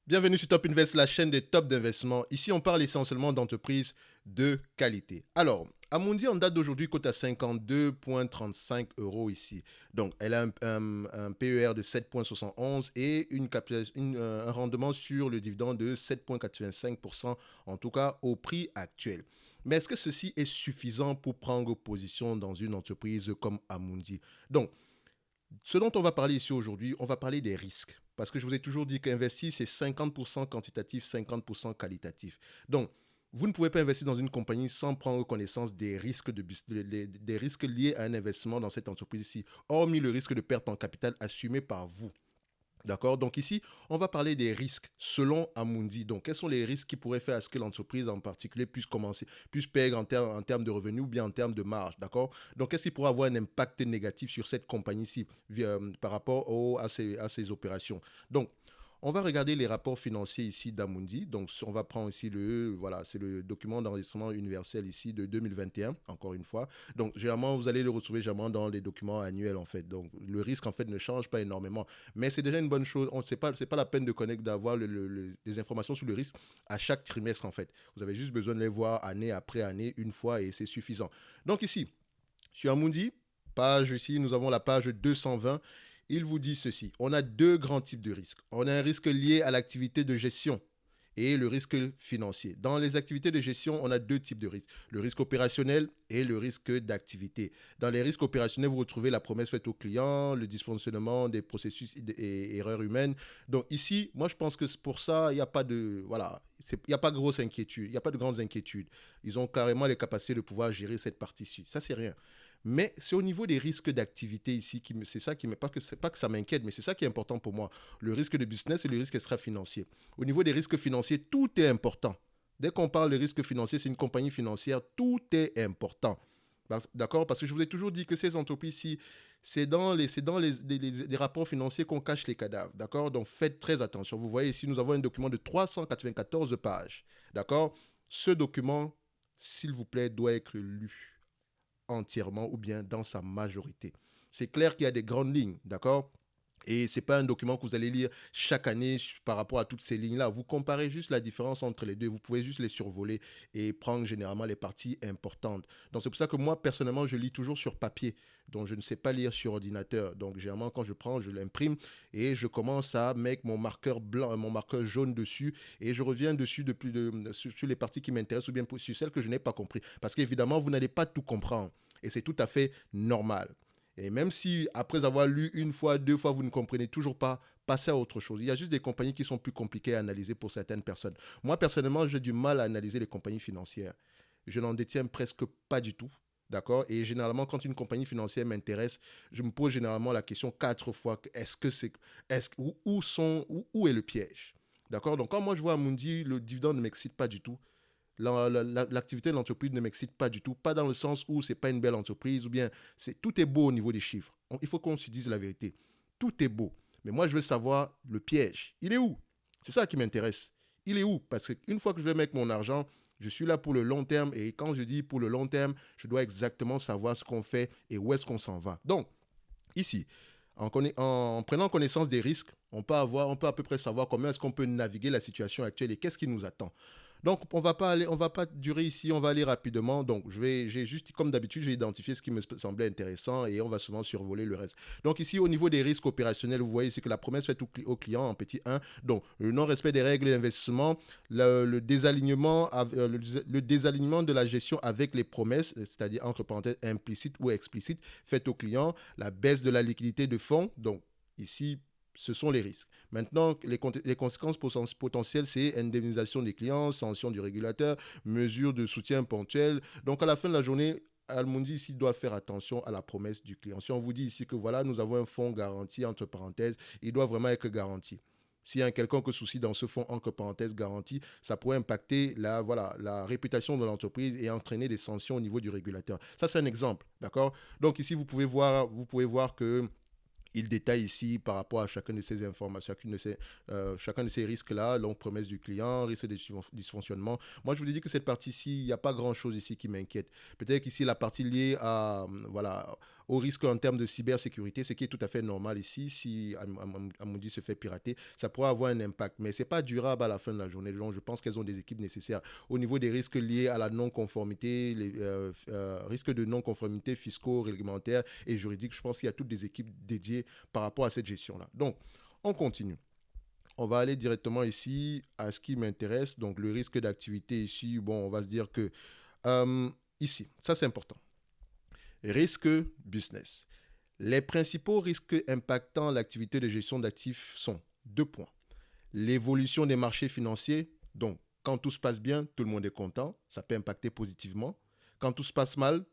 Bienvenue sur Top Invest, la chaîne des tops d'investissement. Ici, on parle essentiellement d'entreprises de qualité. Alors, Amundi, en date d'aujourd'hui, cote à 52,35 euros ici. Donc, elle a un PER de 7,71 et un rendement sur le dividende de 7,85%, en tout cas au prix actuel. Mais est-ce que ceci est suffisant pour prendre position dans une entreprise comme Amundi? Donc, ce dont on va parler ici aujourd'hui, on va parler des risques. Parce que je vous ai toujours dit qu'investir, c'est 50% quantitatif, 50% qualitatif. Donc, vous ne pouvez pas investir dans une compagnie sans prendre connaissance des risques, des risques liés à un investissement dans cette entreprise ici, hormis le risque de perte en capital assumé par vous. D'accord. Donc ici, on va parler des risques selon Amundi. Donc, quels sont les risques qui pourraient faire à ce que l'entreprise en particulier puisse perdre en termes de revenus ou bien en termes de marge. D'accord. Donc, qu'est-ce qui pourrait avoir un impact négatif sur cette compagnie-ci par rapport à ces opérations. Donc, on va regarder les rapports financiers ici d'Amundi. Donc, on va prendre ici c'est le document d'enregistrement universel ici de 2021, encore une fois. Donc, généralement, vous allez le retrouver généralement dans les documents annuels, en fait. Donc, le risque, en fait, ne change pas énormément. Mais c'est déjà une bonne chose. C'est pas la peine de connaître, d'avoir les informations sur le risque à chaque trimestre, en fait. Vous avez juste besoin de les voir année après année, une fois, et c'est suffisant. Donc, ici, sur Amundi, page ici, nous avons la page 220. Il vous dit ceci. On a deux grands types de risques. On a un risque lié à l'activité de gestion et le risque financier. Dans les activités de gestion, on a deux types de risques. Le risque opérationnel et le risque d'activité. Dans les risques opérationnels, vous retrouvez la promesse faite au client, le dysfonctionnement des processus et erreurs humaines. Donc ici, moi je pense que pour ça, il n'y a pas de il n'y a pas de grosse inquiétude, il n'y a pas de grandes inquiétudes. Ils ont carrément les capacités de pouvoir gérer cette partie-ci. Ça, c'est rien. Mais c'est au niveau des risques d'activité ici, c'est ça qui c'est pas que ça m'inquiète, mais c'est ça qui est important pour moi. Le risque de business et le risque extra-financier. Au niveau des risques financiers, tout est important. Dès qu'on parle de risque financier, c'est une compagnie financière, tout est important. D'accord. Parce que je vous ai toujours dit que ces entreprises-ci, c'est dans les rapports financiers qu'on cache les cadavres. D'accord. Donc faites très attention. Vous voyez ici, nous avons un document de 394 pages. D'accord. Ce document, s'il vous plaît, doit être lu entièrement ou bien dans sa majorité. C'est clair qu'il y a des grandes lignes, d'accord. Et ce n'est pas un document que vous allez lire chaque année par rapport à toutes ces lignes-là. Vous comparez juste la différence entre les deux. Vous pouvez juste les survoler et prendre généralement les parties importantes. Donc c'est pour ça que moi, personnellement, je lis toujours sur papier. Donc je ne sais pas lire sur ordinateur. Donc généralement, quand je prends, je l'imprime et je commence à mettre mon marqueur blanc, mon marqueur jaune dessus et je reviens dessus sur les parties qui m'intéressent ou bien sur celles que je n'ai pas compris. Parce qu'évidemment, vous n'allez pas tout comprendre. Et c'est tout à fait normal. Et même si après avoir lu une fois, deux fois, vous ne comprenez toujours pas, passez à autre chose. Il y a juste des compagnies qui sont plus compliquées à analyser pour certaines personnes. Moi, personnellement, j'ai du mal à analyser les compagnies financières. Je n'en détiens presque pas du tout. D'accord. Et généralement, quand une compagnie financière m'intéresse, je me pose généralement la question quatre fois est-ce que c'est. Où est le piège? D'accord. Donc, quand moi je vois Amundi, le dividende ne m'excite pas du tout. L'activité de l'entreprise ne m'excite pas du tout. Pas dans le sens où c'est pas une belle entreprise ou bien tout est beau au niveau des chiffres. Il faut qu'on se dise la vérité. Tout est beau. Mais moi, je veux savoir le piège. Il est où? C'est ça qui m'intéresse. Il est où? Parce qu'une fois que je vais mettre mon argent, je suis là pour le long terme. Et quand je dis pour le long terme, je dois exactement savoir ce qu'on fait et où est-ce qu'on s'en va. Donc, ici, en prenant connaissance des risques, on peut à peu près savoir comment est-ce qu'on peut naviguer la situation actuelle et qu'est-ce qui nous attend. Donc, on va pas durer ici, on va aller rapidement. Donc, j'ai juste, comme d'habitude, j'ai identifié ce qui me semblait intéressant et on va souvent survoler le reste. Donc, ici, au niveau des risques opérationnels, vous voyez, c'est que la promesse faite au client en petit 1. Donc, le non-respect des règles d'investissement, le désalignement, le désalignement de la gestion avec les promesses, c'est-à-dire entre parenthèses implicites ou explicites, faites au client, la baisse de la liquidité de fonds. Donc, ici, ce sont les risques. Maintenant, les conséquences potentielles, c'est indemnisation des clients, sanction du régulateur, mesures de soutien ponctuel. Donc, à la fin de la journée, Almundi ici doit faire attention à la promesse du client. Si on vous dit ici que voilà, nous avons un fonds garanti, entre parenthèses, il doit vraiment être garanti. S'il y a un quelconque souci dans ce fonds, entre parenthèses, garanti, ça pourrait impacter la réputation de l'entreprise et entraîner des sanctions au niveau du régulateur. Ça, c'est un exemple, d'accord. Donc ici, vous pouvez voir que il détaille ici par rapport à chacun de ces informations, chacun de ces risques-là, donc promesse du client, risque de dysfonctionnement. Moi, je vous ai dit que cette partie-ci, il n'y a pas grand-chose ici qui m'inquiète. Peut-être qu'ici, la partie liée à, au risque en termes de cybersécurité, ce qui est tout à fait normal ici. Si Amundi se fait pirater, ça pourrait avoir un impact. Mais ce n'est pas durable à la fin de la journée. Donc, je pense qu'elles ont des équipes nécessaires. Au niveau des risques liés à la non-conformité, les risques de non-conformité fiscaux, réglementaires et juridiques, je pense qu'il y a toutes des équipes dédiées par rapport à cette gestion-là. Donc, on continue. On va aller directement ici à ce qui m'intéresse. Donc, le risque d'activité ici, bon, on va se dire que ici, ça c'est important. Risque business. Les principaux risques impactant l'activité de gestion d'actifs sont 2 points. L'évolution des marchés financiers. Donc, quand tout se passe bien, tout le monde est content. Ça peut impacter positivement. Quand tout se passe mal,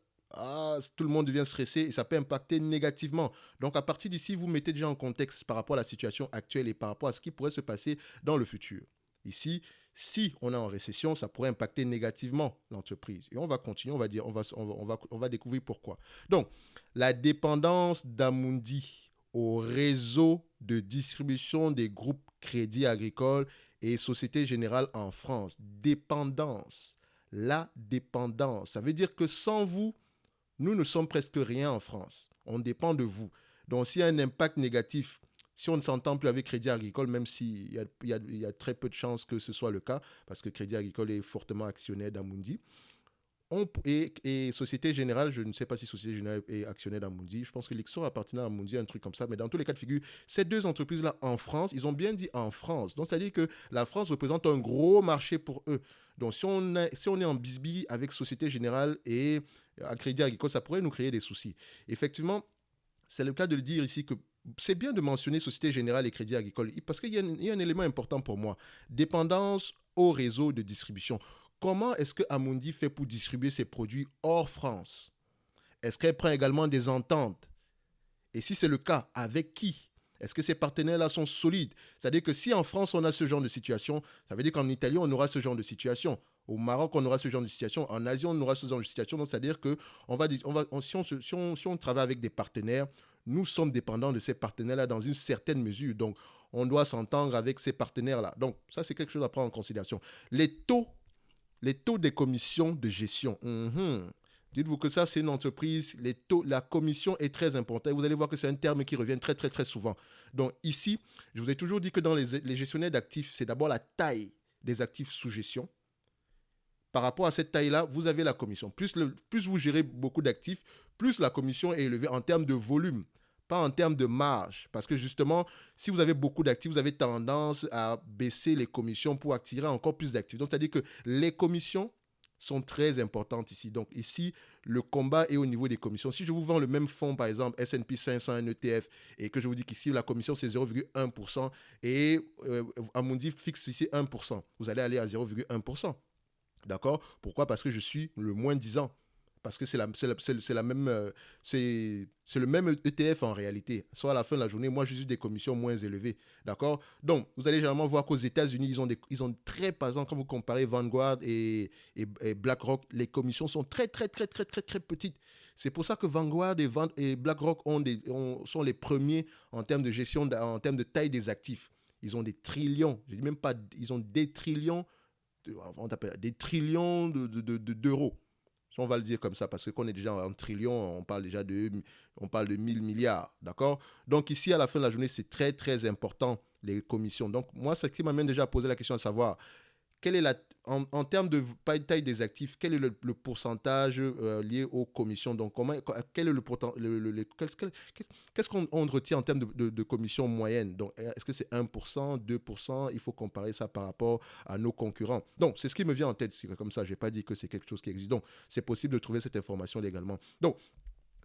tout le monde devient stressé et ça peut impacter négativement. Donc, à partir d'ici, vous mettez déjà en contexte par rapport à la situation actuelle et par rapport à ce qui pourrait se passer dans le futur. Ici, si on est en récession, ça pourrait impacter négativement l'entreprise. Et on va continuer, on va découvrir pourquoi. Donc, la dépendance d'Amundi au réseau de distribution des groupes Crédit Agricole et Société Générale en France. Dépendance. La dépendance. Ça veut dire que sans vous, nous ne sommes presque rien en France. On dépend de vous. Donc, s'il y a un impact négatif, si on ne s'entend plus avec Crédit Agricole, même s'il y a très peu de chances que ce soit le cas, parce que Crédit Agricole est fortement actionnaire d'Amundi, et Société Générale, je ne sais pas si Société Générale est actionnaire d'Amundi, je pense que l'Ixor appartenait à Amundi, un truc comme ça, mais dans tous les cas de figure, ces deux entreprises-là en France, ils ont bien dit en France. Donc, c'est-à-dire que la France représente un gros marché pour eux. Donc, si on est en bisbille avec Société Générale et Crédit Agricole, ça pourrait nous créer des soucis. Effectivement, c'est le cas de le dire ici que c'est bien de mentionner Société Générale et Crédit Agricole parce qu'il y a un élément important pour moi. Dépendance au réseau de distribution. Comment est-ce que Amundi fait pour distribuer ses produits hors France? Est-ce qu'elle prend également des ententes? Et si c'est le cas, avec qui? Est-ce que ces partenaires-là sont solides? C'est-à-dire que si en France, on a ce genre de situation, ça veut dire qu'en Italie, on aura ce genre de situation. Au Maroc, on aura ce genre de situation. En Asie, on aura ce genre de situation. Donc, c'est-à-dire que si on travaille avec des partenaires, nous sommes dépendants de ces partenaires-là dans une certaine mesure. Donc, on doit s'entendre avec ces partenaires-là. Donc, ça, c'est quelque chose à prendre en considération. Les taux des commissions de gestion. Dites-vous que ça, c'est une entreprise. La commission est très importante. Vous allez voir que c'est un terme qui revient très, très, très souvent. Donc ici, je vous ai toujours dit que dans les gestionnaires d'actifs, c'est d'abord la taille des actifs sous gestion. Par rapport à cette taille-là, vous avez la commission. Plus vous gérez beaucoup d'actifs, plus la commission est élevée en termes de volume, pas en termes de marge. Parce que justement, si vous avez beaucoup d'actifs, vous avez tendance à baisser les commissions pour attirer encore plus d'actifs. Donc, c'est-à-dire que les commissions sont très importantes ici. Donc ici, le combat est au niveau des commissions. Si je vous vends le même fonds, par exemple, S&P 500, un ETF, et que je vous dis qu'ici, la commission, c'est 0,1%, et Amundi fixe ici 1%, vous allez aller à 0,1%. D'accord? Pourquoi? Parce que je suis le moins 10 ans. Parce que c'est le même ETF en réalité. Soit à la fin de la journée, moi, j'ai juste des commissions moins élevées. D'accord? Donc, vous allez généralement voir qu'aux États-Unis, ils ont très, par exemple, quand vous comparez Vanguard et BlackRock, les commissions sont très, très, très, très, très, très petites. C'est pour ça que Vanguard et BlackRock sont les premiers en termes de gestion, en termes de taille des actifs. Ils ont des trillions. Je ne dis même pas, ils ont des trillions, d'euros. On va le dire comme ça, parce qu'on est déjà en trillion, on parle de 1000 milliards, d'accord? Donc ici, à la fin de la journée, c'est très, très important, les commissions. Donc moi, ce qui m'amène déjà à poser la question de savoir, quelle est en termes de taille des actifs, quel est le pourcentage lié aux commissions? Donc, quel est qu'est-ce qu'on retient en termes de commissions moyennes? Donc, est-ce que c'est 1%, 2%? Il faut comparer ça par rapport à nos concurrents. Donc, c'est ce qui me vient en tête. C'est comme ça, je n'ai pas dit que c'est quelque chose qui existe. Donc, c'est possible de trouver cette information légalement. Donc,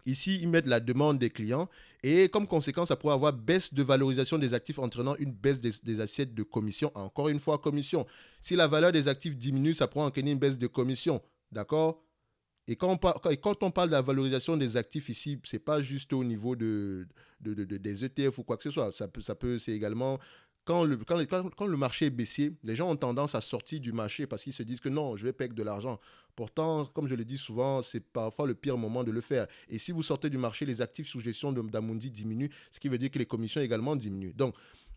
ici, ils mettent la demande des clients et comme conséquence, ça pourrait avoir baisse de valorisation des actifs entraînant une baisse des assiettes de commission. Encore une fois, commission. Si la valeur des actifs diminue, ça pourrait entraîner une baisse de commission. D'accord? Et quand on parle de la valorisation des actifs ici, ce n'est pas juste au niveau des ETF ou quoi que ce soit. C'est également quand le marché est baissier, les gens ont tendance à sortir du marché parce qu'ils se disent que non, je vais payer de l'argent. Pourtant, comme je le dis souvent, c'est parfois le pire moment de le faire. Et si vous sortez du marché, les actifs sous gestion d'Amundi diminuent, ce qui veut dire que les commissions également diminuent. Donc,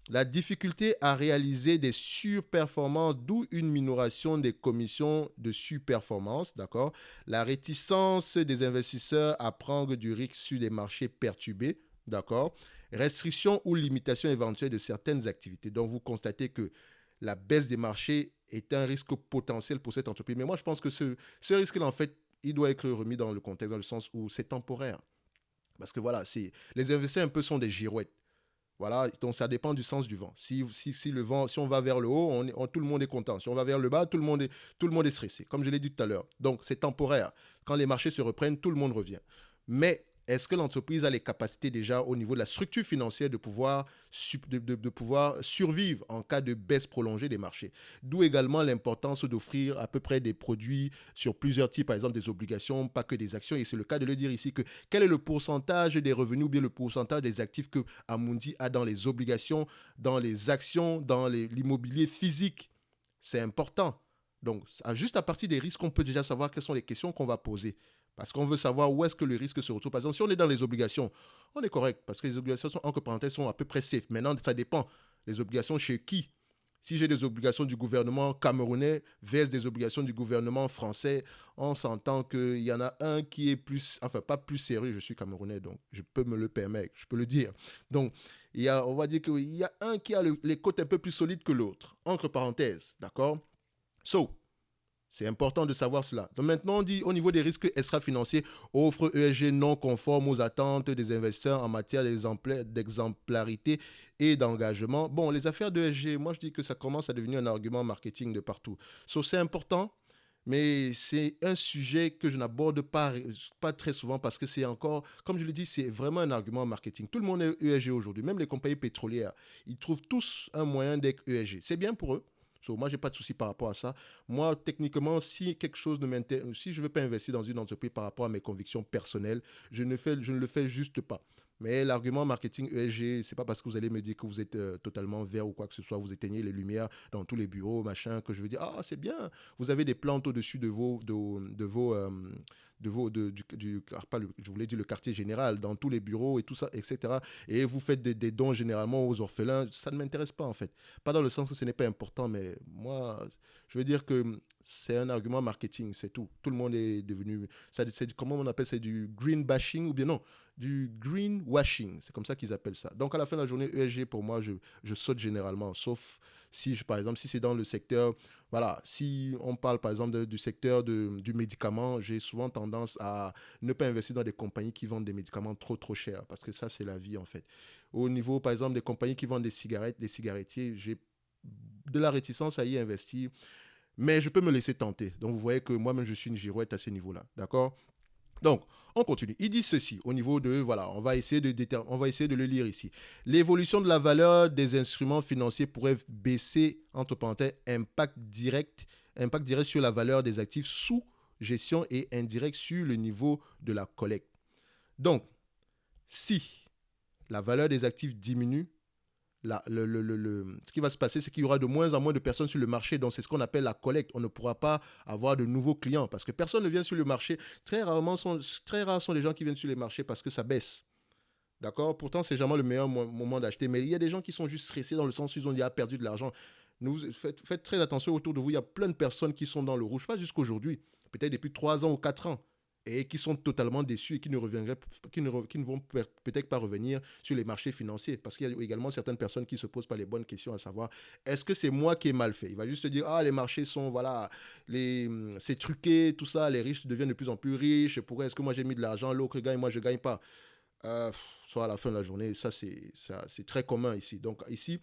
la difficulté à réaliser des surperformances, d'où une minoration des commissions de surperformance, d'accord? La réticence des investisseurs à prendre du risque sur des marchés perturbés, d'accord? Restriction ou limitation éventuelle de certaines activités. Donc, vous constatez que la baisse des marchés est un risque potentiel pour cette entreprise. Mais moi, je pense que ce risque-là, en fait, il doit être remis dans le contexte, dans le sens où c'est temporaire. Parce que voilà, les investisseurs un peu sont des girouettes. Voilà, donc ça dépend du sens du vent. Si le vent, si on va vers le haut, tout le monde est content. Si on va vers le bas, tout le monde est stressé, comme je l'ai dit tout à l'heure. Donc c'est temporaire. Quand les marchés se reprennent, tout le monde revient. Mais est-ce que l'entreprise a les capacités déjà au niveau de la structure financière de pouvoir, de pouvoir survivre en cas de baisse prolongée des marchés? D'où également l'importance d'offrir à peu près des produits sur plusieurs types, par exemple des obligations, pas que des actions. Et c'est le cas de le dire ici que quel est le pourcentage des revenus ou bien le pourcentage des actifs que Amundi a dans les obligations, dans les actions, dans l'immobilier physique. C'est important. Donc, juste à partir des risques, on peut déjà savoir quelles sont les questions qu'on va poser. Parce qu'on veut savoir où est-ce que le risque se retrouve. Par exemple, si on est dans les obligations, on est correct. Parce que les obligations, entre parenthèses, sont à peu près safe. Maintenant, ça dépend. Les obligations chez qui? Si j'ai des obligations du gouvernement camerounais versus des obligations du gouvernement français, on s'entend qu'il y en a un qui est plus, enfin pas plus sérieux, je suis camerounais, donc je peux me le permettre, je peux le dire. Donc, on va dire qu'il y a un qui a les côtes un peu plus solides que l'autre, entre parenthèses, d'accord? So, c'est important de savoir cela. Donc maintenant, on dit au niveau des risques extra-financiers, offre ESG non conforme aux attentes des investisseurs en matière d'exemplarité et d'engagement. Bon, les affaires d'ESG, moi je dis que ça commence à devenir un argument marketing de partout. So, c'est important, mais c'est un sujet que je n'aborde pas très souvent parce que c'est encore, comme je le dis, c'est vraiment un argument marketing. Tout le monde est ESG aujourd'hui, même les compagnies pétrolières. Ils trouvent tous un moyen d'être ESG. C'est bien pour eux. So, moi, je n'ai pas de souci par rapport à ça. Moi, techniquement, si quelque chose ne m'intéresse, si je ne veux pas investir dans une entreprise par rapport à mes convictions personnelles, je ne le fais juste pas. Mais l'argument marketing ESG, c'est pas parce que vous allez me dire que vous êtes totalement vert ou quoi que ce soit, vous éteignez les lumières dans tous les bureaux, machin, que je veux dire, ah, c'est bien, vous avez des plantes au-dessus de je voulais dire le quartier général, dans tous les bureaux et tout ça, etc. Et vous faites des dons généralement aux orphelins, ça ne m'intéresse pas en fait. Pas dans le sens que ce n'est pas important, mais moi, je veux dire que c'est un argument marketing, c'est tout. Tout le monde est devenu, comment on appelle ça, du green bashing ou bien non, du greenwashing, c'est comme ça qu'ils appellent ça. Donc à la fin de la journée, ESG pour moi, je saute généralement, sauf si, par exemple, si c'est dans le secteur, voilà, si on parle par exemple du secteur du médicament, j'ai souvent tendance à ne pas investir dans des compagnies qui vendent des médicaments trop chers, parce que ça, c'est la vie en fait. Au niveau, par exemple, des compagnies qui vendent des cigarettes, des cigarettiers, j'ai de la réticence à y investir, mais je peux me laisser tenter. Donc vous voyez que moi-même, je suis une girouette à ce niveau-là, d'accord? Donc, on continue. Il dit ceci au niveau de, voilà, on va essayer de le lire ici. L'évolution de la valeur des instruments financiers pourrait baisser, entre parenthèses, impact direct sur la valeur des actifs sous gestion et indirect sur le niveau de la collecte. Donc, si la valeur des actifs diminue, ce qui va se passer, c'est qu'il y aura de moins en moins de personnes sur le marché. Donc, c'est ce qu'on appelle la collecte. On ne pourra pas avoir de nouveaux clients parce que personne ne vient sur le marché. Très rares sont les gens qui viennent sur les marchés parce que ça baisse. D'accord? Pourtant, c'est jamais le meilleur moment d'acheter. Mais il y a des gens qui sont juste stressés dans le sens où ils ont déjà perdu de l'argent. Faites très attention autour de vous. Il y a plein de personnes qui sont dans le rouge, pas jusqu'aujourd'hui. Peut-être depuis 3 ans ou 4 ans et qui sont totalement déçus et qui ne vont peut-être pas revenir sur les marchés financiers. Parce qu'il y a également certaines personnes qui ne se posent pas les bonnes questions, à savoir, est-ce que c'est moi qui ai mal fait? Il va juste se dire, ah, les marchés sont, voilà, c'est truqué, tout ça, les riches deviennent de plus en plus riches, pourquoi est-ce que moi j'ai mis de l'argent, l'autre gagne, moi je ne gagne pas? Soit à la fin de la journée, c'est très commun ici. Donc ici,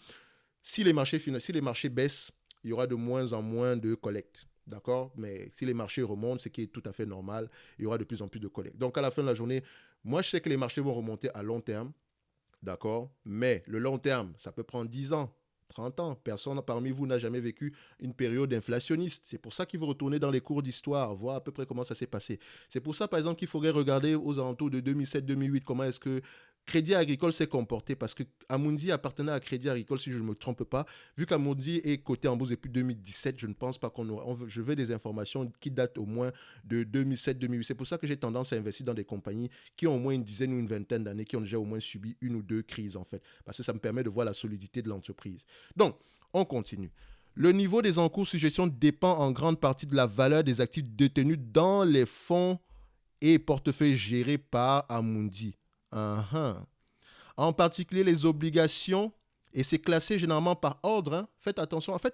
si les marchés baissent, il y aura de moins en moins de collecte. D'accord? Mais si les marchés remontent, ce qui est tout à fait normal, il y aura de plus en plus de collecte. Donc, à la fin de la journée, moi, je sais que les marchés vont remonter à long terme. D'accord? Mais le long terme, ça peut prendre 10 ans, 30 ans. Personne parmi vous n'a jamais vécu une période inflationniste. C'est pour ça qu'il faut retourner dans les cours d'histoire, voir à peu près comment ça s'est passé. C'est pour ça, par exemple, qu'il faudrait regarder aux alentours de 2007-2008, comment est-ce que Crédit Agricole s'est comporté parce que Amundi appartenait à Crédit Agricole, si je ne me trompe pas. Vu qu'Amundi est coté en bourse depuis 2017, je ne pense pas qu'on aura. Je veux des informations qui datent au moins de 2007-2008. C'est pour ça que j'ai tendance à investir dans des compagnies qui ont au moins une dizaine ou une vingtaine d'années, qui ont déjà au moins subi une ou deux crises, en fait. Parce que ça me permet de voir la solidité de l'entreprise. Donc, on continue. Le niveau des encours sur gestion dépend en grande partie de la valeur des actifs détenus dans les fonds et portefeuilles gérés par Amundi. Uh-huh. En particulier les obligations, et c'est classé généralement par ordre. Hein. Faites attention. En fait,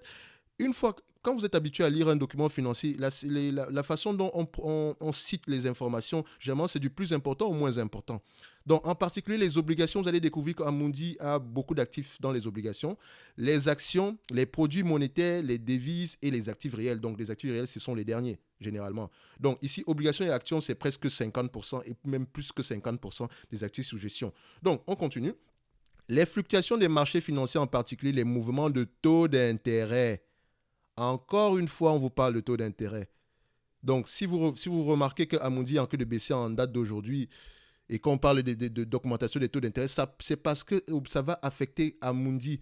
une fois, quand vous êtes habitué à lire un document financier, la façon dont on cite les informations, généralement, c'est du plus important au moins important. Donc, en particulier, les obligations, vous allez découvrir qu'Amundi a beaucoup d'actifs dans les obligations. Les actions, les produits monétaires, les devises et les actifs réels. Donc, les actifs réels, ce sont les derniers, généralement. Donc, ici, obligations et actions, c'est presque 50% et même plus que 50% des actifs sous gestion. Donc, on continue. Les fluctuations des marchés financiers, en particulier les mouvements de taux d'intérêt. Encore une fois, on vous parle de taux d'intérêt. Donc, si vous remarquez qu'Amundi est en train de baisser en date d'aujourd'hui et qu'on parle d'augmentation des taux d'intérêt, c'est parce que ça va affecter Amundi.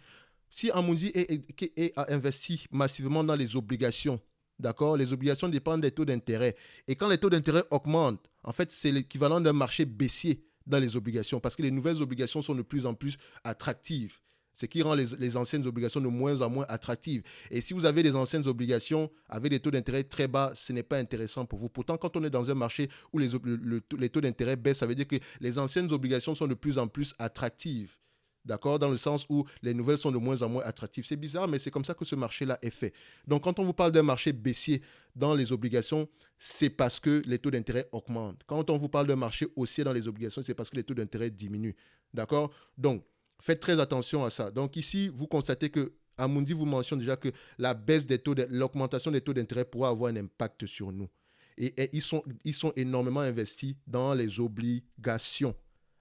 Si Amundi est investi massivement dans les obligations, d'accord, les obligations dépendent des taux d'intérêt. Et quand les taux d'intérêt augmentent, en fait, c'est l'équivalent d'un marché baissier dans les obligations parce que les nouvelles obligations sont de plus en plus attractives. Ce qui rend les anciennes obligations de moins en moins attractives. Et si vous avez des anciennes obligations avec des taux d'intérêt très bas, ce n'est pas intéressant pour vous. Pourtant, quand on est dans un marché où les taux d'intérêt baissent, ça veut dire que les anciennes obligations sont de plus en plus attractives. D'accord? Dans le sens où les nouvelles sont de moins en moins attractives. C'est bizarre, mais c'est comme ça que ce marché-là est fait. Donc, quand on vous parle d'un marché baissier dans les obligations, c'est parce que les taux d'intérêt augmentent. Quand on vous parle d'un marché haussier dans les obligations, c'est parce que les taux d'intérêt diminuent. D'accord? Donc, faites très attention à ça. Donc ici, vous constatez que Amundi vous mentionne déjà que la baisse des taux, l'augmentation des taux d'intérêt pourra avoir un impact sur nous. Et ils sont énormément investis dans les obligations.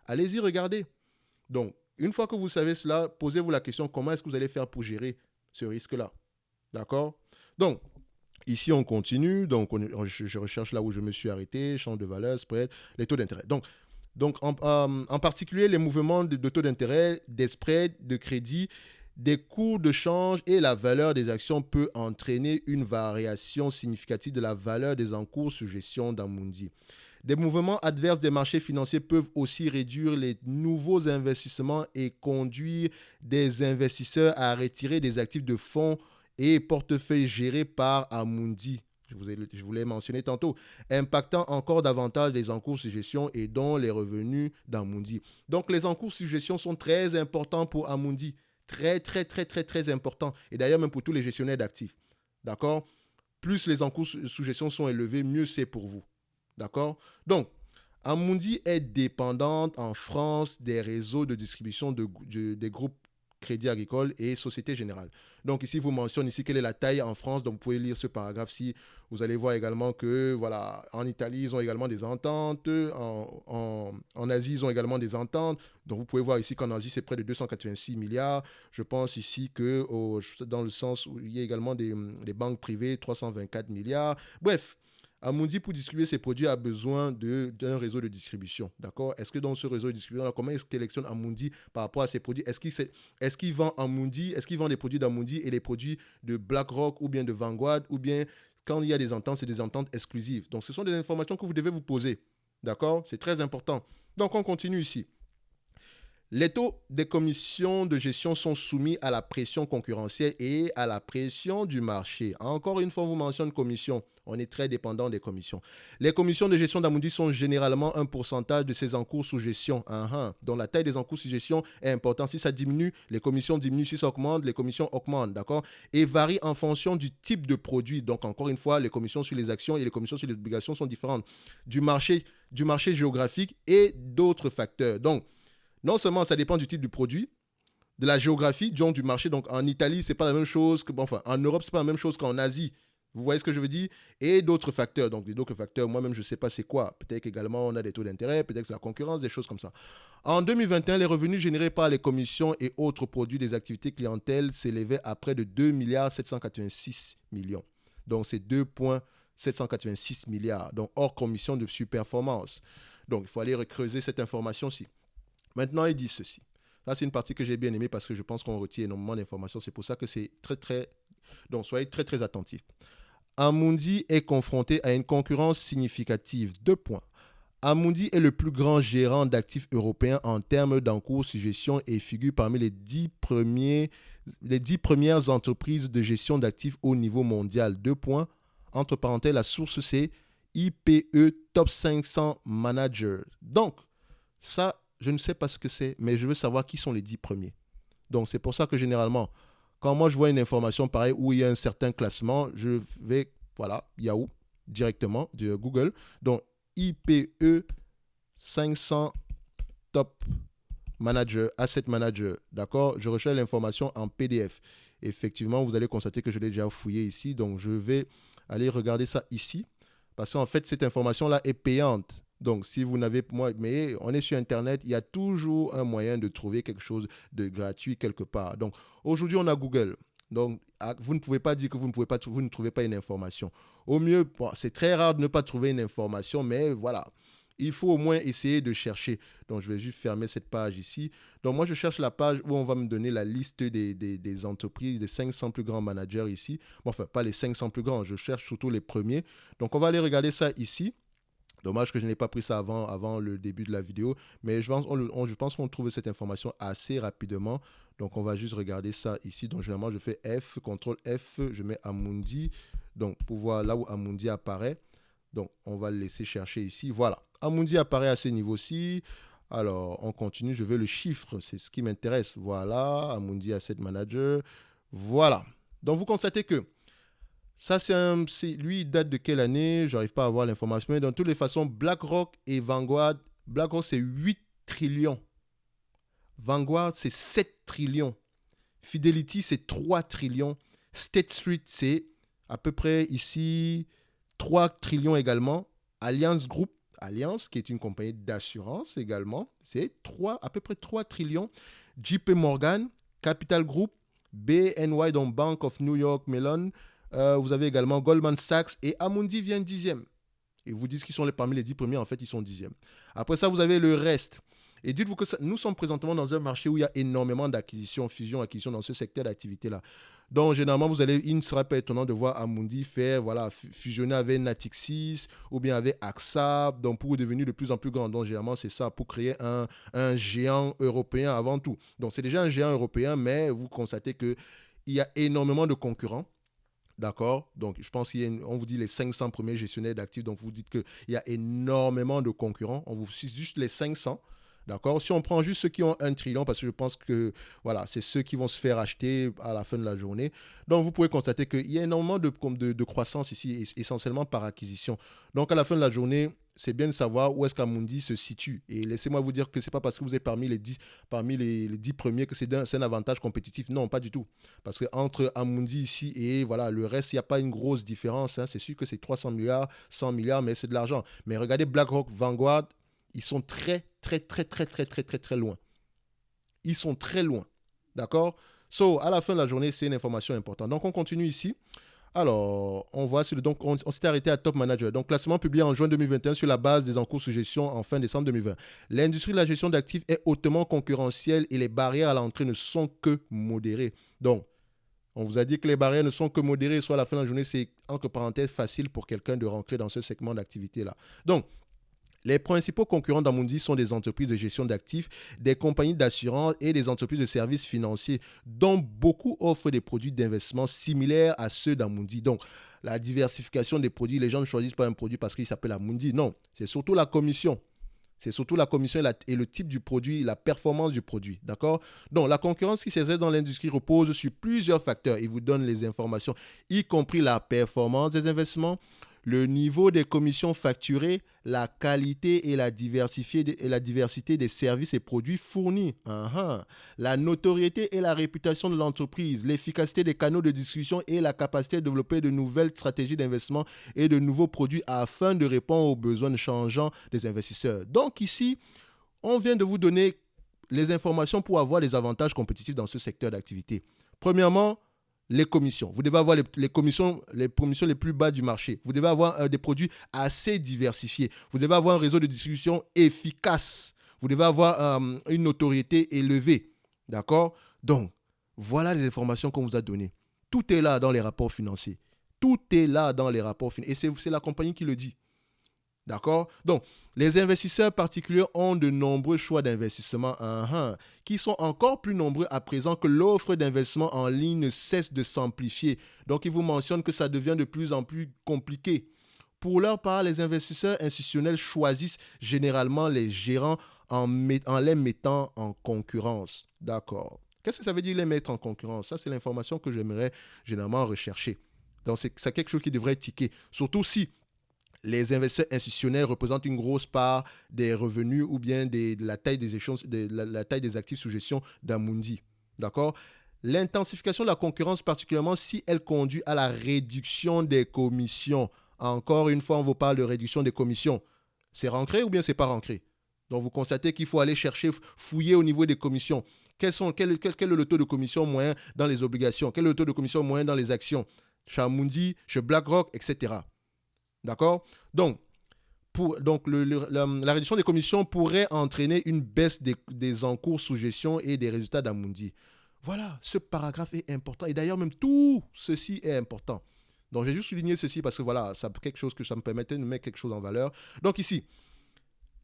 Allez-y, regardez. Donc, une fois que vous savez cela, posez-vous la question, comment est-ce que vous allez faire pour gérer ce risque-là? D'accord? Donc, ici, on continue. Donc, je recherche là où je me suis arrêté, champ de valeur, spread, les taux d'intérêt. Donc en particulier, les mouvements de taux d'intérêt, des spreads, de crédit, des cours de change et la valeur des actions peut entraîner une variation significative de la valeur des encours sous gestion d'Amundi. Des mouvements adverses des marchés financiers peuvent aussi réduire les nouveaux investissements et conduire des investisseurs à retirer des actifs de fonds et portefeuilles gérés par Amundi. Je vous l'ai mentionné tantôt, impactant encore davantage les encours sous gestion et dont les revenus d'Amundi. Donc, les encours sous gestion sont très importants pour Amundi. Très, très, très, très, très importants. Et d'ailleurs, même pour tous les gestionnaires d'actifs. D'accord? Plus les encours sous gestion sont élevés, mieux c'est pour vous. D'accord? Donc, Amundi est dépendante en France des réseaux de distribution des groupes Crédit Agricole et Société Générale. Donc ici, vous mentionne ici quelle est la taille en France. Donc vous pouvez lire ce paragraphe-ci. Vous allez voir également que, voilà, en Italie, ils ont également des ententes. En Asie, ils ont également des ententes. Donc vous pouvez voir ici qu'en Asie, c'est près de 286 milliards. Je pense ici que, dans le sens où il y a également des banques privées, 324 milliards. Bref. Amundi, pour distribuer ses produits, a besoin d'un réseau de distribution. D'accord? Est-ce que dans ce réseau de distribution, comment est-ce qu'il sélectionne Amundi par rapport à ses produits? Est-ce qu'il vend Amundi? Est-ce qu'il vend les produits d'Amundi et les produits de BlackRock ou bien de Vanguard? Ou bien, quand il y a des ententes, c'est des ententes exclusives. Donc, ce sont des informations que vous devez vous poser. D'accord? C'est très important. Donc, on continue ici. Les taux des commissions de gestion sont soumis à la pression concurrentielle et à la pression du marché. Encore une fois, on vous mentionne commission. On est très dépendant des commissions. Les commissions de gestion d'Amundi sont généralement un pourcentage de ses encours sous gestion. Donc la taille des encours sous gestion est importante. Si ça diminue, les commissions diminuent. Si ça augmente, les commissions augmentent. D'accord? Et varient en fonction du type de produit. Donc encore une fois, les commissions sur les actions et les commissions sur les obligations sont différentes. Du marché géographique et d'autres facteurs. Donc, non seulement ça dépend du type de produit, de la géographie, du marché. Donc en Italie, c'est pas la même chose en Europe, c'est pas la même chose qu'en Asie. Vous voyez ce que je veux dire? Et d'autres facteurs. Donc d'autres facteurs, moi-même, je ne sais pas c'est quoi. Peut-être qu'également, on a des taux d'intérêt, peut-être que c'est la concurrence, des choses comme ça. En 2021, les revenus générés par les commissions et autres produits des activités clientèle s'élevaient à près de 2 786 millions. Donc c'est 2,786 milliards. Donc hors commission de surperformance. Donc il faut aller creuser cette information-ci. Maintenant, ils disent ceci. Là, c'est une partie que j'ai bien aimée parce que je pense qu'on retient énormément d'informations. C'est pour ça que c'est très, très... Donc, soyez très, très attentifs. Amundi est confronté à une concurrence significative. 2 points. Amundi est le plus grand gérant d'actifs européens en termes d'encours sur gestion et figure parmi les 10 premières entreprises de gestion d'actifs au niveau mondial. 2 points. Entre parenthèses, la source c'est IPE Top 500 Managers. Donc, ça, je ne sais pas ce que c'est, mais je veux savoir qui sont les 10 premiers. Donc, c'est pour ça que généralement, quand moi je vois une information pareille où il y a un certain classement, je vais, voilà, Yahoo, directement, de Google. Donc, IPE 500 Top Manager, Asset Manager, d'accord? Je recherche l'information en PDF. Effectivement, vous allez constater que je l'ai déjà fouillé ici, donc je vais aller regarder ça ici, parce qu'en fait, cette information-là est payante. Donc, si vous n'avez... mais on est sur Internet, il y a toujours un moyen de trouver quelque chose de gratuit quelque part. Donc, aujourd'hui, on a Google. Donc, vous ne pouvez pas dire que vous ne trouvez pas une information. Au mieux, bon, c'est très rare de ne pas trouver une information, mais voilà. Il faut au moins essayer de chercher. Donc, je vais juste fermer cette page ici. Donc, moi, je cherche la page où on va me donner la liste des entreprises, des 500 plus grands managers ici. Bon, enfin, pas les 500 plus grands, je cherche surtout les premiers. Donc, on va aller regarder ça ici. Dommage que je n'ai pas pris ça avant le début de la vidéo, mais je pense qu'on trouve cette information assez rapidement. Donc, on va juste regarder ça ici. Donc, généralement, je fais F, CTRL F, je mets Amundi. Donc, pour voir là où Amundi apparaît. Donc, on va le laisser chercher ici. Voilà, Amundi apparaît à ce niveau-ci. Alors, on continue. Je veux le chiffre, c'est ce qui m'intéresse. Voilà, Amundi Asset Manager. Voilà. Donc, vous constatez que ça, lui, il date de quelle année? Je n'arrive pas à avoir l'information. Mais de toutes les façons, BlackRock et Vanguard, BlackRock, c'est 8 trillions. Vanguard, c'est 7 trillions. Fidelity, c'est 3 trillions. State Street, c'est à peu près ici 3 trillions également. Allianz Group, Allianz, qui est une compagnie d'assurance également, c'est à peu près 3 trillions. JP Morgan, Capital Group, BNY, donc Bank of New York Mellon. Vous avez également Goldman Sachs et Amundi vient 10e. Ils vous disent qu'ils sont parmi les 10 premiers, en fait, ils sont 10e. Après ça, vous avez le reste. Et dites-vous que nous sommes présentement dans un marché où il y a énormément d'acquisitions, fusions, acquisitions dans ce secteur d'activité-là. Donc, généralement, il ne sera pas étonnant de voir Amundi fusionner avec Natixis ou bien avec AXA, donc pour devenir de plus en plus grand. Donc, généralement, c'est ça, pour créer un géant européen avant tout. Donc, c'est déjà un géant européen, mais vous constatez qu'il y a énormément de concurrents. D'accord? Donc, je pense qu'on vous dit les 500 premiers gestionnaires d'actifs. Donc, vous dites qu'il y a énormément de concurrents. On vous cite juste les 500. D'accord? Si on prend juste ceux qui ont 1 trillion, parce que je pense que voilà, c'est ceux qui vont se faire acheter à la fin de la journée. Donc, vous pouvez constater qu'il y a énormément de croissance ici, essentiellement par acquisition. Donc, à la fin de la journée, c'est bien de savoir où est-ce qu'Amundi se situe. Et laissez-moi vous dire que ce n'est pas parce que vous êtes parmi les 10 premiers que c'est un avantage compétitif. Non, pas du tout. Parce qu'entre Amundi ici et voilà, le reste, il n'y a pas une grosse différence. Hein. C'est sûr que c'est 300 milliards, 100 milliards, mais c'est de l'argent. Mais regardez BlackRock, Vanguard, ils sont très, très, très, très, très, très, très, très loin. Ils sont très loin. D'accord? À la fin de la journée, c'est une information importante. Donc, on continue ici. Alors, on s'est arrêté à Top Manager. Donc, classement publié en juin 2021 sur la base des encours sous gestion en fin décembre 2020. L'industrie de la gestion d'actifs est hautement concurrentielle et les barrières à l'entrée ne sont que modérées. Donc, on vous a dit que les barrières ne sont que modérées, soit à la fin de la journée, c'est entre parenthèses facile pour quelqu'un de rentrer dans ce segment d'activité-là. Donc, les principaux concurrents d'Amundi sont des entreprises de gestion d'actifs, des compagnies d'assurance et des entreprises de services financiers, dont beaucoup offrent des produits d'investissement similaires à ceux d'Amundi. Donc, la diversification des produits, les gens ne choisissent pas un produit parce qu'il s'appelle Amundi. Non, c'est surtout la commission. C'est surtout la commission et le type du produit, la performance du produit. D'accord? Donc, la concurrence qui s'exerce dans l'industrie repose sur plusieurs facteurs. Ils vous donnent les informations, y compris la performance des investissements, le niveau des commissions facturées, la qualité et la diversité des services et produits fournis, la notoriété et la réputation de l'entreprise, l'efficacité des canaux de distribution et la capacité de développer de nouvelles stratégies d'investissement et de nouveaux produits afin de répondre aux besoins changeants des investisseurs. Donc ici, on vient de vous donner les informations pour avoir des avantages compétitifs dans ce secteur d'activité. Premièrement, les commissions. Vous devez avoir les commissions les plus bas du marché. Vous devez avoir des produits assez diversifiés. Vous devez avoir un réseau de distribution efficace. Vous devez avoir une notoriété élevée. D'accord? Donc, voilà les informations qu'on vous a données. Tout est là dans les rapports financiers. Tout est là dans les rapports financiers. Et c'est la compagnie qui le dit. D'accord? Donc, les investisseurs particuliers ont de nombreux choix d'investissement qui sont encore plus nombreux à présent que l'offre d'investissement en ligne ne cesse de s'amplifier. Donc, ils vous mentionnent que ça devient de plus en plus compliqué. Pour leur part, les investisseurs institutionnels choisissent généralement les gérants en les mettant en concurrence. D'accord. Qu'est-ce que ça veut dire les mettre en concurrence? Ça, c'est l'information que j'aimerais généralement rechercher. Donc, c'est quelque chose qui devrait ticker. Surtout si les investisseurs institutionnels représentent une grosse part des revenus ou bien de la taille des échanges, la taille des actifs sous gestion d'Amundi. D'accord? L'intensification de la concurrence, particulièrement si elle conduit à la réduction des commissions. Encore une fois, on vous parle de réduction des commissions. C'est rancré ou bien c'est pas rancré? Donc, vous constatez qu'il faut aller chercher, fouiller au niveau des commissions. Quel est le taux de commission moyen dans les obligations? Quel est le taux de commission moyen dans les actions? Chez Amundi, chez BlackRock, etc. D'accord? Donc, la réduction des commissions pourrait entraîner une baisse des encours sous gestion et des résultats d'Amundi. Voilà, ce paragraphe est important. Et d'ailleurs, même tout ceci est important. Donc, j'ai juste souligné ceci parce que voilà, ça me permettait de mettre quelque chose en valeur. Donc, ici,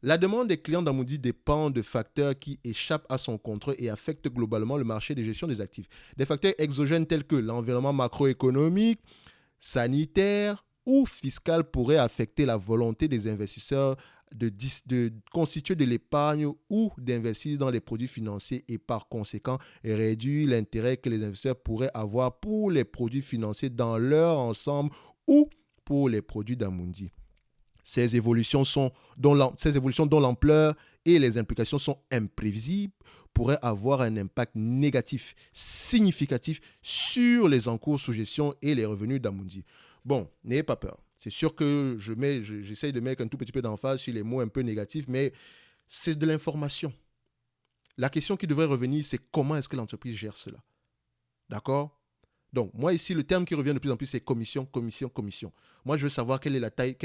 la demande des clients d'Amundi dépend de facteurs qui échappent à son contrôle et affectent globalement le marché de gestion des actifs. Des facteurs exogènes tels que l'environnement macroéconomique, sanitaire ou fiscal pourraient affecter la volonté des investisseurs de constituer de l'épargne ou d'investir dans les produits financiers et par conséquent réduire l'intérêt que les investisseurs pourraient avoir pour les produits financiers dans leur ensemble ou pour les produits d'Amundi. Ces évolutions dont l'ampleur et les implications sont imprévisibles pourraient avoir un impact négatif significatif sur les encours sous gestion et les revenus d'Amundi. Bon, n'ayez pas peur. C'est sûr que j'essaye de mettre un tout petit peu d'emphase sur les mots un peu négatifs, mais c'est de l'information. La question qui devrait revenir, c'est comment est-ce que l'entreprise gère cela? D'accord? Donc, moi ici, le terme qui revient de plus en plus, c'est commission, commission, commission. Moi, je veux savoir quelle est la taille,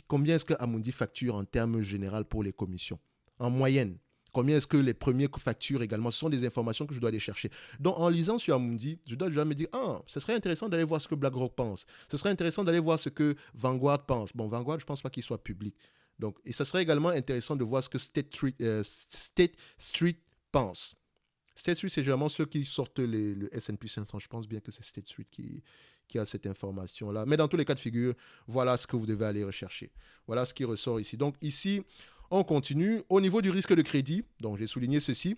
combien est-ce que Amundi facture en termes généraux pour les commissions? En moyenne. Combien est-ce que les premiers facturent également? Ce sont des informations que je dois aller chercher. Donc, en lisant sur Amundi, je dois déjà me dire, ce serait intéressant d'aller voir ce que BlackRock pense. Ce serait intéressant d'aller voir ce que Vanguard pense. Bon, Vanguard, je ne pense pas qu'il soit public. Donc, et ce serait également intéressant de voir ce que State Street pense. State Street, c'est généralement ceux qui sortent le S&P 500. Je pense bien que c'est State Street qui a cette information-là. Mais dans tous les cas de figure, voilà ce que vous devez aller rechercher. Voilà ce qui ressort ici. Donc ici, on continue. Au niveau du risque de crédit, donc j'ai souligné ceci.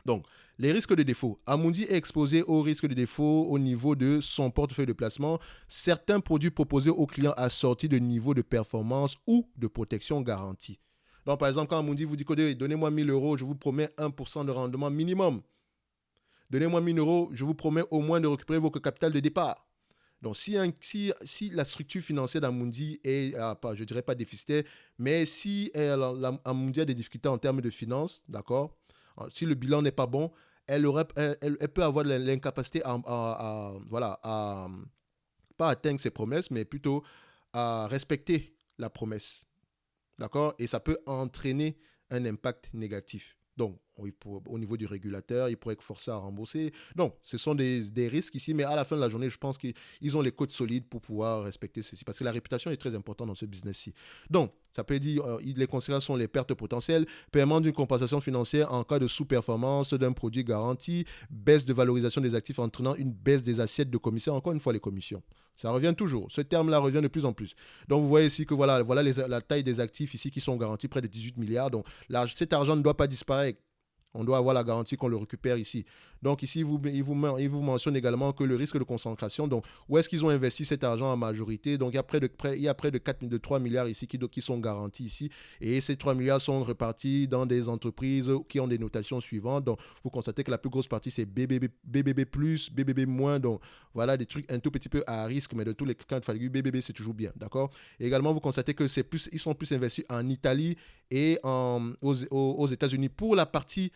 Donc, les risques de défaut. Amundi est exposé au risque de défaut au niveau de son portefeuille de placement. Certains produits proposés aux clients assortis de niveaux de performance ou de protection garantie. Donc, par exemple, quand Amundi vous dit que donnez-moi 1 000 euros, je vous promets 1% de rendement minimum. Donnez-moi 1 000 euros, je vous promets au moins de récupérer votre capital de départ. Donc, si la structure financière d'Amundi est, je ne dirais pas déficitaire, mais si Amundi a des difficultés en termes de finances, d'accord, si le bilan n'est pas bon, elle peut avoir l'incapacité à pas atteindre ses promesses, mais plutôt à respecter la promesse. D'accord? Et ça peut entraîner un impact négatif. Donc, au niveau du régulateur, il pourrait être forcé à rembourser. Donc, ce sont des risques ici, mais à la fin de la journée, je pense qu'ils ont les codes solides pour pouvoir respecter ceci. Parce que la réputation est très importante dans ce business-ci. Donc, ça peut dire, les conséquences sont les pertes potentielles, paiement d'une compensation financière en cas de sous-performance d'un produit garanti, baisse de valorisation des actifs entraînant une baisse des assiettes de commission. Encore une fois, les commissions. Ça revient toujours. Ce terme-là revient de plus en plus. Donc, vous voyez ici que voilà la taille des actifs ici qui sont garantis, près de 18 milliards. Donc, cet argent ne doit pas disparaître. On doit avoir la garantie qu'on le récupère ici. Donc ici, il vous mentionne également que le risque de concentration, donc où est-ce qu'ils ont investi cet argent en majorité? Donc il y a près de 3 milliards ici qui sont garantis ici. Et ces 3 milliards sont répartis dans des entreprises qui ont des notations suivantes. Donc vous constatez que la plus grosse partie, c'est BBB+, BBB-. Donc voilà, des trucs un tout petit peu à risque, mais de tous les cas de figure, BBB, c'est toujours bien. D'accord? Et également, vous constatez que ils sont plus investis en Italie et aux États-Unis pour la partie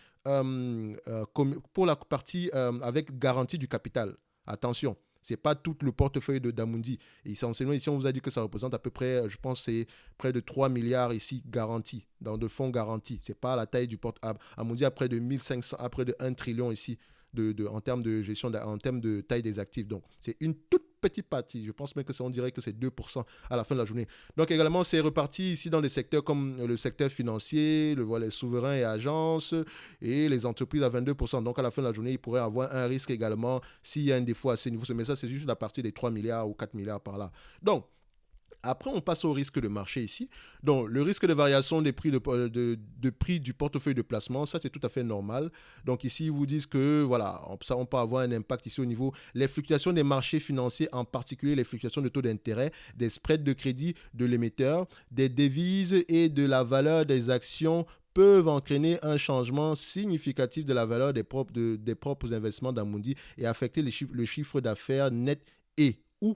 avec garantie du capital. Attention, Ce n'est pas tout le portefeuille d'Amundi. Et essentiellement, ici, on vous a dit que ça représente à peu près, je pense, c'est près de 3 milliards ici garantis, dans de fonds garantis. Ce n'est pas la taille du portefeuille. Amundi a près de 1500, à près de 1 trillion ici en termes de gestion, en termes de taille des actifs. Donc, c'est une toute petite partie. Je pense même que on dirait que c'est 2% à la fin de la journée. Donc, également, c'est reparti ici dans des secteurs comme le secteur financier, les souverains et agences et les entreprises à 22%. Donc, à la fin de la journée, il pourrait avoir un risque également s'il y a un défaut à ce niveau. Mais ça, c'est juste la partie des 3 milliards ou 4 milliards par là. Donc, après, on passe au risque de marché ici. Donc, le risque de variation des prix de prix du portefeuille de placement, ça, c'est tout à fait normal. Donc, ici, ils vous disent que, voilà, ça, on peut avoir un impact ici au niveau les fluctuations des marchés financiers, en particulier les fluctuations de taux d'intérêt, des spreads de crédit de l'émetteur, des devises et de la valeur des actions peuvent entraîner un changement significatif de la valeur des propres investissements d'Amundi et affecter le chiffre d'affaires net et ou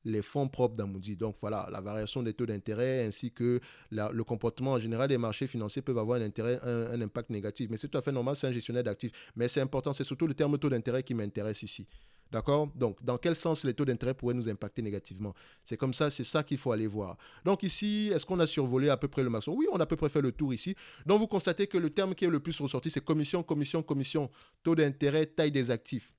les fonds propres d'Amundi. Donc voilà, la variation des taux d'intérêt ainsi que le comportement en général des marchés financiers peuvent avoir un impact négatif. Mais c'est tout à fait normal, c'est un gestionnaire d'actifs. Mais c'est important, c'est surtout le terme taux d'intérêt qui m'intéresse ici. D'accord? Donc, dans quel sens les taux d'intérêt pourraient nous impacter négativement? C'est comme ça, c'est ça qu'il faut aller voir. Donc ici, est-ce qu'on a survolé à peu près le maximum? Oui, on a à peu près fait le tour ici. Donc vous constatez que le terme qui est le plus ressorti, c'est commission, commission, commission, taux d'intérêt, taille des actifs.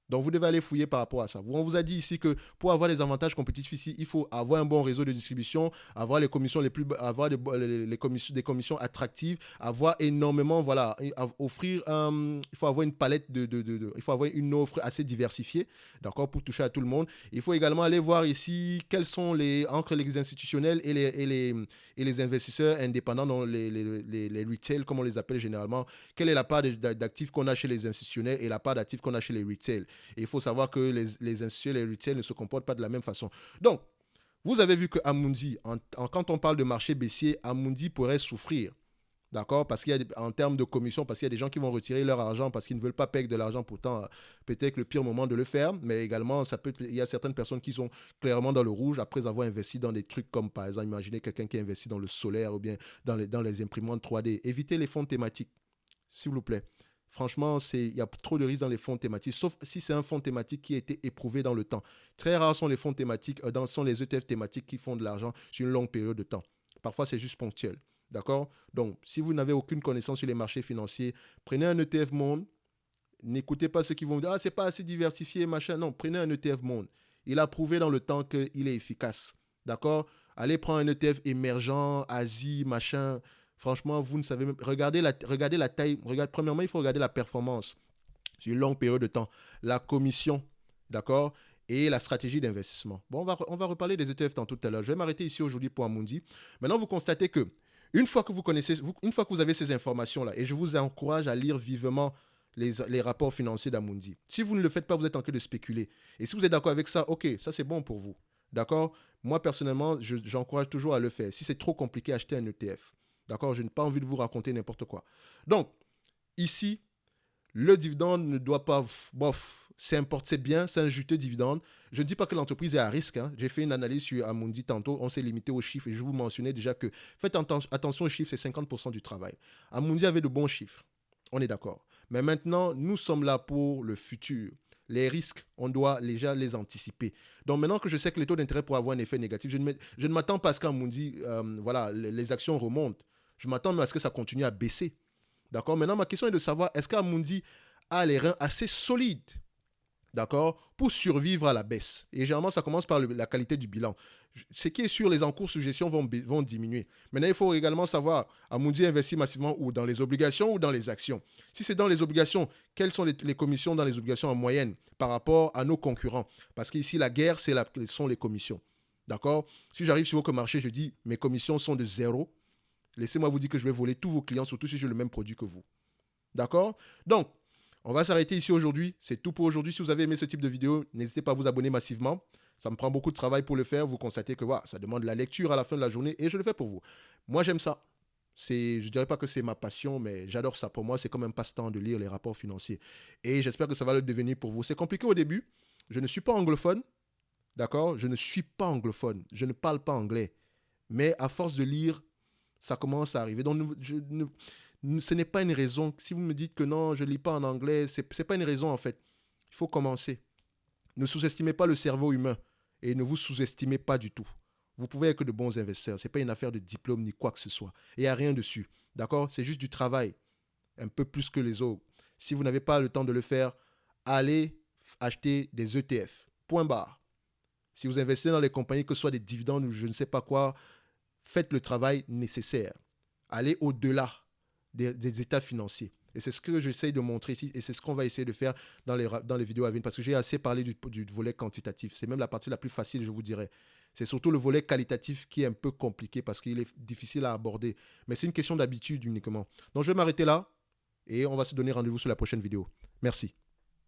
Donc, vous devez aller fouiller par rapport à ça. On vous a dit ici que pour avoir des avantages compétitifs ici, il faut avoir un bon réseau de distribution, avoir les commissions avoir des commissions attractives, avoir énormément, voilà, offrir, il faut avoir une palette il faut avoir une offre assez diversifiée, d'accord, pour toucher à tout le monde. Il faut également aller voir ici quels sont entre les institutionnels et les investisseurs indépendants, dans les retail, comme on les appelle généralement, quelle est la part d'actifs qu'on a chez les institutionnels et la part d'actifs qu'on a chez les retail. Et il faut savoir que les institutions et les retail ne se comportent pas de la même façon. Donc, vous avez vu que Amundi, quand on parle de marché baissier, Amundi pourrait souffrir. D'accord? Parce qu'il y a en termes de commission, parce qu'il y a des gens qui vont retirer leur argent parce qu'ils ne veulent pas payer de l'argent. Pourtant, peut-être le pire moment de le faire. Mais également, il y a certaines personnes qui sont clairement dans le rouge après avoir investi dans des trucs comme, par exemple, imaginez quelqu'un qui investit dans le solaire ou bien dans les imprimantes 3D. Évitez les fonds thématiques, s'il vous plaît. Franchement, il y a trop de risques dans les fonds thématiques, sauf si c'est un fonds thématique qui a été éprouvé dans le temps. Très rares sont les fonds thématiques, sont les ETF thématiques qui font de l'argent sur une longue période de temps. Parfois, c'est juste ponctuel. D'accord? Donc, si vous n'avez aucune connaissance sur les marchés financiers, prenez un ETF Monde. N'écoutez pas ceux qui vont vous dire « Ah, c'est pas assez diversifié, machin. » Non, prenez un ETF Monde. Il a prouvé dans le temps qu'il est efficace. D'accord? Allez prendre un ETF émergent, Asie, machin. Franchement, vous ne savez même. Regardez la taille. Premièrement, il faut regarder la performance sur une longue période de temps. La commission, d'accord, et la stratégie d'investissement. Bon, on va reparler des ETF tantôt tout à l'heure. Je vais m'arrêter ici aujourd'hui pour Amundi. Maintenant, vous constatez que une fois que vous avez ces informations-là, et je vous encourage à lire vivement les rapports financiers d'Amundi. Si vous ne le faites pas, vous êtes en train de spéculer. Et si vous êtes d'accord avec ça, ok, ça c'est bon pour vous. D'accord? Moi, personnellement, j'encourage toujours à le faire. Si c'est trop compliqué, achetez un ETF. D'accord? Je n'ai pas envie de vous raconter n'importe quoi. Donc, ici, le dividende ne doit pas... Bof, c'est bien, c'est un juteux dividende. Je ne dis pas que l'entreprise est à risque. Hein. J'ai fait une analyse sur Amundi tantôt. On s'est limité aux chiffres et je vous mentionnais déjà que faites attention aux chiffres, c'est 50% du travail. Amundi avait de bons chiffres. On est d'accord. Mais maintenant, nous sommes là pour le futur. Les risques, on doit déjà les anticiper. Donc maintenant que je sais que les taux d'intérêt pourraient avoir un effet négatif, je ne m'attends pas à ce qu'Amundi, voilà, les actions remontent. Je m'attends à ce que ça continue à baisser. D'accord? Maintenant, ma question est de savoir, est-ce qu'Amundi a les reins assez solides, d'accord, pour survivre à la baisse? Et généralement, ça commence par la qualité du bilan. Ce qui est sûr, les encours sous gestion vont diminuer. Maintenant, il faut également savoir, Amundi investit massivement où? Dans les obligations ou dans les actions? Si c'est dans les obligations, quelles sont les commissions dans les obligations en moyenne par rapport à nos concurrents? Parce qu'ici, la guerre, sont les commissions. D'accord? Si j'arrive sur votre marché, je dis, mes commissions sont de 0. Laissez-moi vous dire que je vais voler tous vos clients, surtout si j'ai le même produit que vous. D'accord? Donc, on va s'arrêter ici aujourd'hui. C'est tout pour aujourd'hui. Si vous avez aimé ce type de vidéo, n'hésitez pas à vous abonner massivement. Ça me prend beaucoup de travail pour le faire. Vous constatez que voilà, ça demande la lecture à la fin de la journée et je le fais pour vous. Moi, j'aime ça. Je ne dirais pas que c'est ma passion, mais j'adore ça. Pour moi, c'est comme un passe-temps de lire les rapports financiers. Et j'espère que ça va le devenir pour vous. C'est compliqué au début. Je ne suis pas anglophone. D'accord? Je ne suis pas anglophone. Je ne parle pas anglais. Mais à force de lire, ça commence à arriver. Donc, ce n'est pas une raison. Si vous me dites que non, je ne lis pas en anglais, ce n'est pas une raison en fait. Il faut commencer. Ne sous-estimez pas le cerveau humain et ne vous sous-estimez pas du tout. Vous pouvez être que de bons investisseurs. Ce n'est pas une affaire de diplôme ni quoi que ce soit. Il n'y a rien dessus. D'accord? C'est juste du travail, un peu plus que les autres. Si vous n'avez pas le temps de le faire, allez acheter des ETF. Point barre. Si vous investissez dans les compagnies, que ce soit des dividendes ou je ne sais pas quoi, faites le travail nécessaire. Allez au-delà des états financiers. Et c'est ce que j'essaye de montrer ici et c'est ce qu'on va essayer de faire dans les vidéos à venir parce que j'ai assez parlé du volet quantitatif. C'est même la partie la plus facile, je vous dirais. C'est surtout le volet qualitatif qui est un peu compliqué parce qu'il est difficile à aborder. Mais c'est une question d'habitude uniquement. Donc je vais m'arrêter là et on va se donner rendez-vous sur la prochaine vidéo. Merci.